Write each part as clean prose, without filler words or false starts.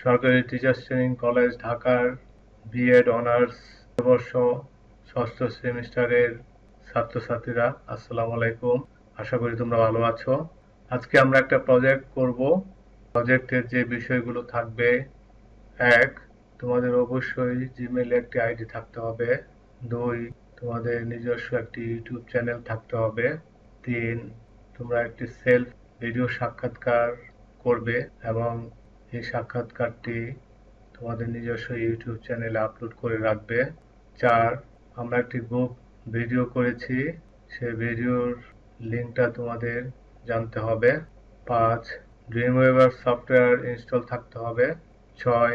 সরকারি teachers training college ঢাকার B Ed honours বর্ষ ষষ্ঠ সেমিস্টারের ছাত্রছাত্রীরা আসসালামু আলাইকুম। আশা করি তোমরা ভালো আছো। আজকে আমরা একটা প্রজেক্ট করব। প্রজেক্টের যে বিষয়গুলো থাকবে: 1. তোমাদের অবশ্যই জিমেইলে একটি আইডি থাকতে হবে। 2. তোমাদের নিজস্ব একটি ইউটিউব চ্যানেল থাকতে হবে। 3. তোমরা একটি সেলফ ভিডিও সাক্ষাৎকার করবে এবং এই সাক্ষাৎকারটি তোমাদের নিজস্ব ইউটিউব চ্যানেলে আপলোড করে রাখবে। 4. আমরা একটি গ্রুপ ভিডিও করেছি, সেই ভিডিওর লিঙ্কটা তোমাদের জানতে হবে। 5. ড্রিমওয়েভার সফটওয়্যার ইনস্টল থাকতে হবে। 6.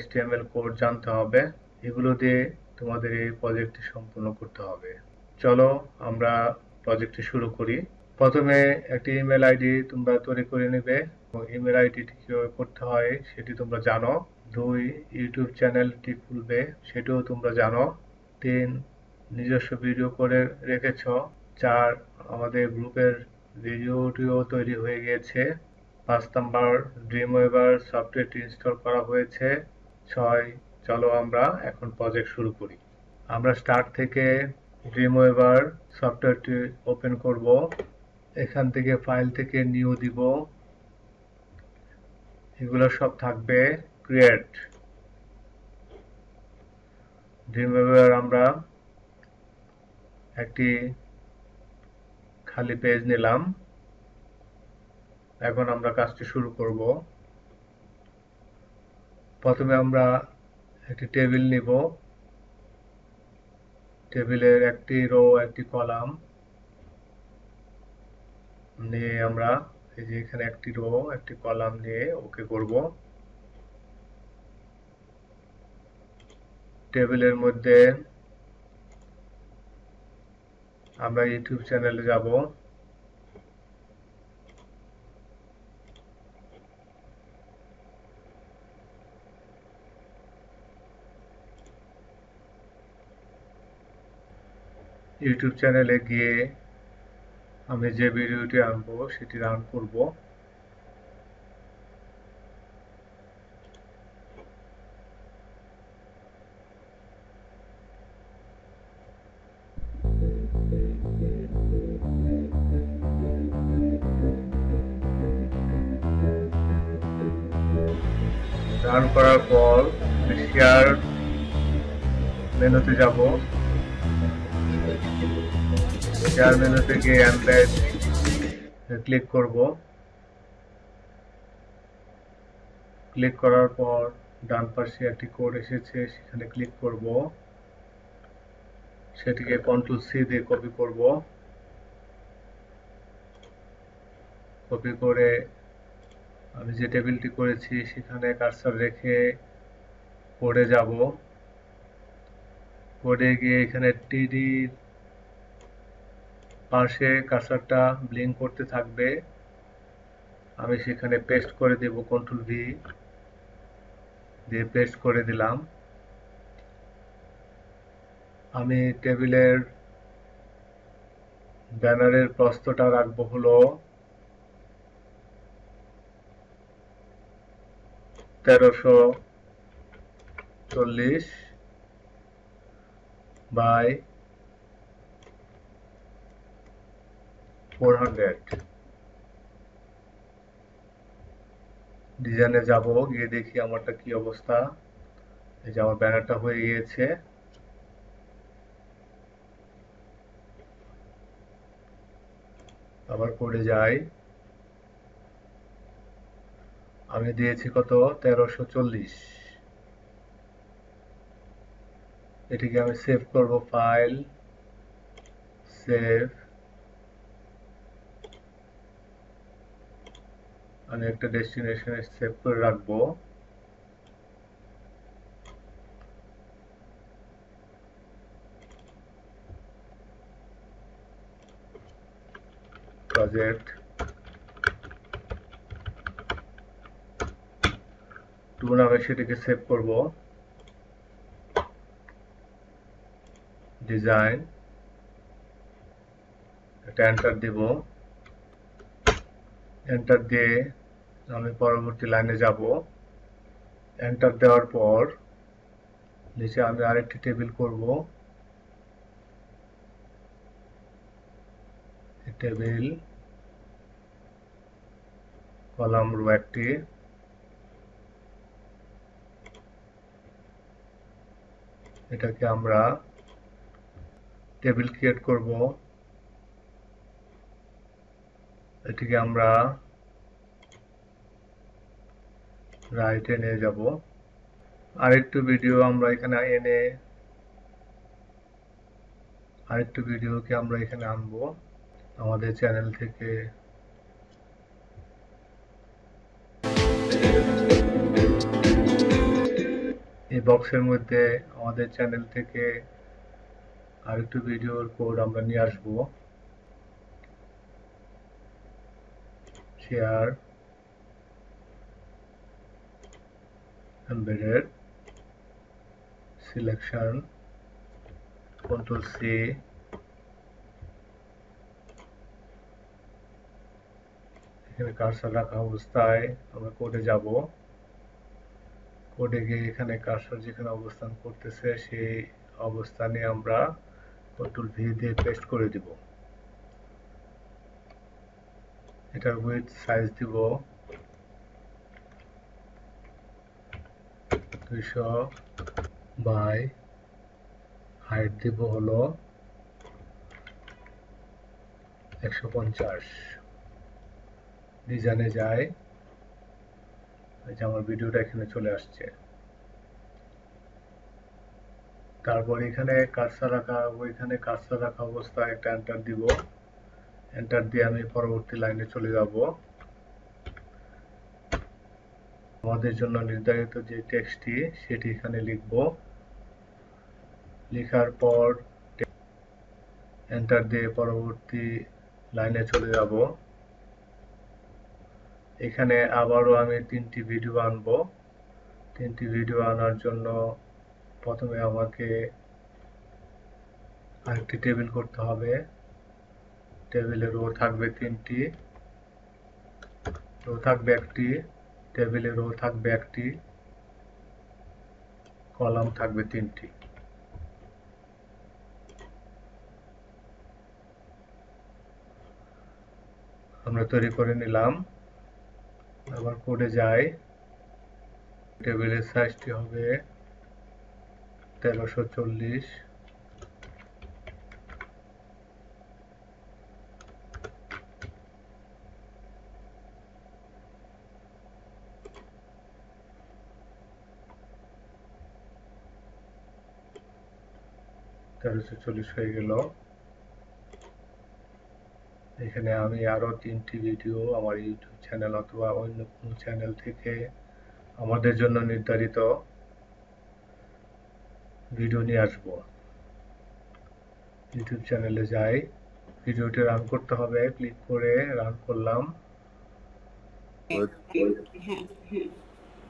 HTML কোড জানতে হবে। এগুলো দিয়ে তোমাদের এই প্রজেক্টটি সম্পূর্ণ করতে হবে। চলো আমরা প্রজেক্টটি শুরু করি। প্রথমে একটি ইমেল আইডি তোমরা তৈরি করে নেবে এবং ইমেল আইডিটি কিভাবে করতে হয় সেটি তোমরা জানো। 2. ইউটিউব চ্যানেলটি খুলবে, সেটিও তোমরা জানো। 3. নিজস্ব ভিডিও করে রেখেছ। 4. আমাদের গ্রুপের ভিডিওটিও তৈরি হয়ে গিয়েছে। 5 নাম্বার, ড্রিমওয়েভার সফটওয়্যারটি ইনস্টল করা হয়েছে। 6. চলো আমরা এখন প্রজেক্ট শুরু করি। আমরা স্টার্ট থেকে ড্রিমওয়েভার সফটওয়্যারটি ওপেন করব। এখান থেকে ফাইল থেকে নিউ দিব। এগুলো সব থাকবে ক্রিয়েট। ড্রিমওয়েভার আমরা একটি খালি পেজ নিলাম। এখন আমরা কাজটি শুরু করব। প্রথমে আমরা একটি টেবিল নিব। টেবিলের একটি রো একটি কলাম নিয়ে আমরা এই যে এখানে একটি রো একটি কলাম নিয়ে ওকে করব। টেবিলের মধ্যে আমরা ইউটিউব চ্যানেলে যাব। ইউটিউব চ্যানেলে গিয়ে আমি যে ভিডিওটি আনবো সেটি রান করব। রান করার পর শেয়ার মেনুতে যাব। শেয়ার মেনুতে গিয়ে এমবেড ক্লিক করব। ক্লিক করার পর ডান পাশে একটি কোড এসেছে, সেখানে ক্লিক করব। সেটিকে কন্ট্রোল সি দিয়ে কপি করব। কপি করে আমি যে টেবিলটি করেছি সেখানে কার্সর রেখে কোডে যাব। কোডে গিয়ে এখানে টিডির পাশে কার্সরটা ব্লিঙ্ক করতে থাকবে। আমি সেখানে পেস্ট করে দেব, কন্ট্রোল ভি দিয়ে পেস্ট করে দিলাম। আমি টেবিলের ব্যানারের প্রস্থটা রাখবো হলো 1340 বাই 400। ডিজাইনে যাব, গিয়ে দেখি আমারটা কি অবস্থা। এই যে আমার ব্যানারটা হয়ে গিয়েছে। আবার কোডে যাই। আমি দিয়েছি কত, 1340। এটিকে আমি সেভ করব, ফাইল, সেভ। আমি একটা ডেস্টিনেশনে সেভ করে রাখবো। প্রজেক্ট 2 নামে সেটিকে সেভ করব। ডিজাইন, এটা এন্টার দিব। এন্টার দিয়ে আমি পরবর্তী লাইনে যাব। এন্টার দেওয়ার পর নিচে আমি আরেকটি টেবিল করব। টেবিল কলাম রো একটি, এটাকে আমরা টেবিল ক্রিয়েট করব। এটিকে আমরা রাইটে নিয়ে যাব। আরেকটু ভিডিও আমরা এখানে এনে আরেকটু ভিডিওকে আমরা এখানে আনবো আমাদের চ্যানেল থেকে। এই বক্সের মধ্যে আমাদের চ্যানেল থেকে আরেকটু ভিডিওর কোড আমরা নিয়ে আসবো। Share, embedded, selection, control C, এখানে কার্সর রাখা অবস্থায় আমরা কোডে যাব। কোডে গিয়ে এখানে কার্সর যেখানে অবস্থান করতেছে সেই অবস্থানে আমরা কন্ট্রোল ভি দিয়ে পেস্ট করে দিব। এটার উইডথ সাইজ দিব 200 বাই হাইট দিব হলো 150। ডিজাইনে যায়, এই যে আমার ভিডিওটা এখানে চলে আসছে। তারপর এখানে কার্সর রাখা অবস্থায় একটা এন্টার দিব। এন্টার দিয়ে আমি পরবর্তী লাইনে চলে যাব। আমাদের জন্য নির্ধারিত যে টেক্সটটি সেটি এখানে লিখব। লেখার পর এন্টার দিয়ে পরবর্তী লাইনে চলে যাব। এখানে আবারও আমি 3টি ভিডিও আনবো। 3টি ভিডিও আনার জন্য প্রথমে আমাকে আরেকটি টেবিল করতে হবে। টেবিলে রো থাকবে 3টি, রো থাকবে একটি, টেবিলে রো থাকবে একটি, কলাম থাকবে 3টি। আমরা তৈরি করে নিলাম। আবার কোডে যাই। টেবিলের সাইজটি হবে 1340। হয়ে গেল। এখানে আমি আরো 3টি ভিডিও আমার ইউটিউব চ্যানেল অথবা অন্য কোনো চ্যানেল থেকে আমাদের জন্য নির্ধারিত ভিডিও নিয়ে আসবো। ইউটিউব চ্যানেলে যাই, ভিডিওটি রান করতে হবে। ক্লিক করে রান করলাম।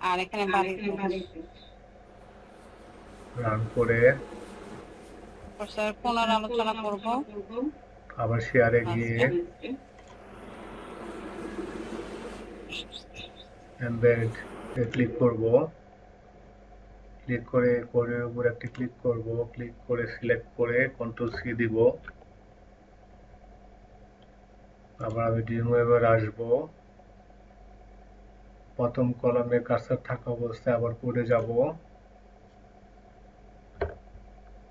আর এখানে রান করে পুনরালোচনা করব। আবার শেয়ারে গিয়ে এমবেড এ ক্লিক করব। ক্লিক করে কোডের উপর একটি ক্লিক করব। ক্লিক করে সিলেক্ট করে কন্ট্রোল সি দিব। আবার আমি ড্রিমওয়েভার আসব। প্রথম কলামে কার্সর থাকা অবস্থায় আবার কোডে যাব।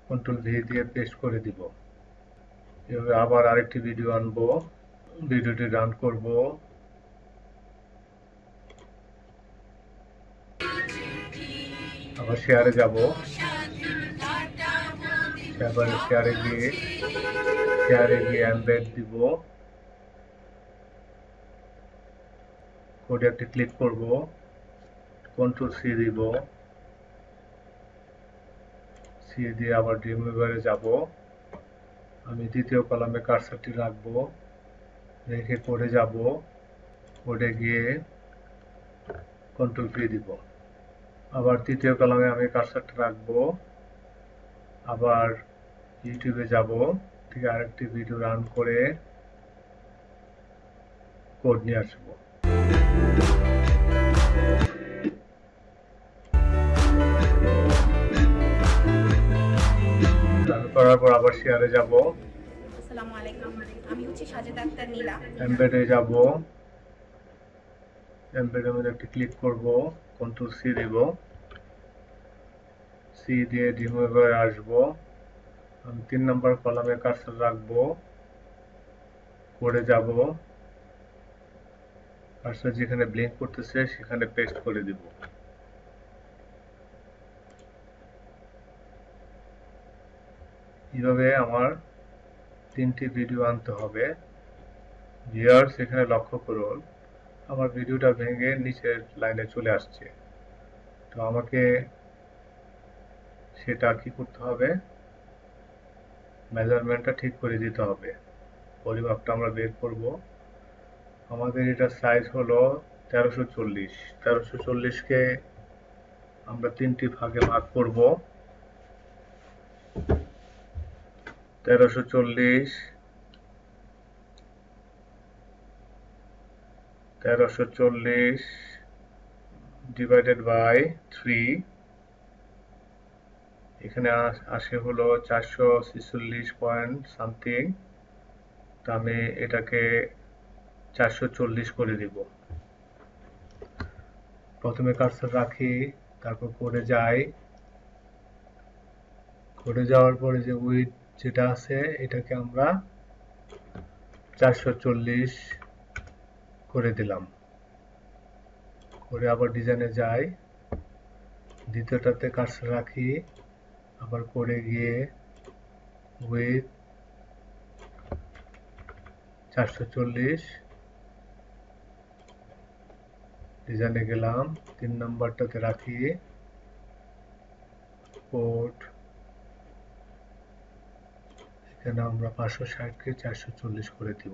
কন্ট্রোল ভি দিয়ে পেস্ট করে দিব। এভাবে আবার আরেকটি ভিডিও আনবো। ভিডিওটি রান করব। আবার শেয়ারে যাব। শেয়ারে গিয়ে এমবেড দিব। কোডে একটি ক্লিক করব। কন্ট্রোল সি দিব। সি দিয়ে আবার ড্রিমওয়েভারে যাব। আমি দ্বিতীয় কলামে কার্সরটি রাখবো। রেখে কোডে যাব। কোডে গিয়ে কন্ট্রোল ভি দিব। আবার তৃতীয় কলামে আমি কার্সরটা রাখবো। আবার ইউটিউবে যাব। ঠিক আরেকটি ভিডিও রান করে কোড নিয়ে আসবো। করার পর আবার শেয়ারে যাব, আসসালামু আলাইকুম, আমি হচ্ছে সাজেদা আক্তার নীলা। এমবেডে যাব, এমবেডের মধ্যে একটি ক্লিক করব, কন্ট্রোল সি দেব, সি দিয়ে রিমুভার আসব। আমি 3 নম্বর কলামে কার্সর রাখবো, করে যাব, কার্সর যেখানে ব্লিঙ্ক করতেছে সেখানে পেস্ট করে দিব। এইভাবে আমার 3টি ভিডিও আনতে হবে। ভিউয়ার্স এখানে লক্ষ্য করুন, আমার ভিডিওটা ভেঙে নিচের লাইনে চলে আসছে। তো আমাকে সেটা কি করতে হবে, মেজারমেন্টটা ঠিক করে দিতে হবে। পরিমাপটা আমরা বের করব। আমাদের এটা সাইজ হলো 1340। 1340কে আমরা 3টি ভাগে ভাগ করব। 1340 ডিভাইডেড বাই 3, এখানে আসে হলো 446 পয়েন্ট সামথিং। তো আমি এটাকে 440 করে দিব। প্রথমে কার্সর রাখি, তারপর করে যাই, করে যাওয়ার পরে যে উইডথ যেটা আছে এটাকে আমরা 440 করে দিলাম। করে আবার ডিজাইনে যাই, দ্বিতীয়টাতে কার্সর রাখি, আবার করে গিয়ে উইডথ 440, ডিজাইনে গেলাম, 3 নম্বরটাতে রাখি, কোড এখানে আমরা 560কে 440 করে দিব।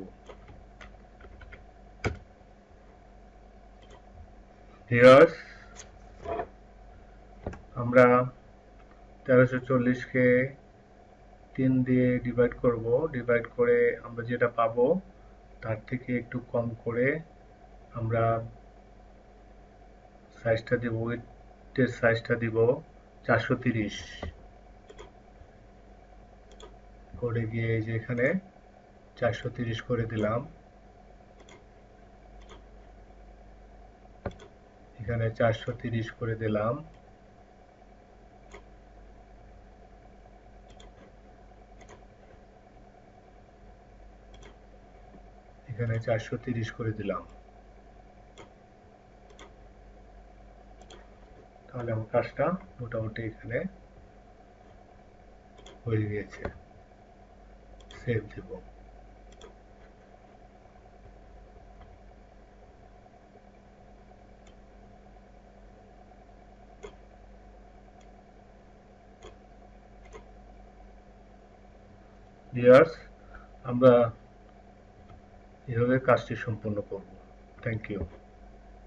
ভিউয়ার্স আমরা 1340কে 3 দিয়ে ডিভাইড করব, ডিভাইড করে আমরা যেটা পাবো তার থেকে একটু কম করে আমরা সাইজটা দিব, উইডথের সাইজটা দিব 430। করে গিয়ে এই যে এখানে 430 করে দিলাম, এখানে 430 করে দিলাম, এখানে 430 করে দিলাম। তাহলে আমার কাজটা মোটামুটি এখানে হয়ে গিয়েছে। সেভ দিব। ভিউয়ার্স আমরা এভাবে কাজটি সম্পন্ন করব। Thank you.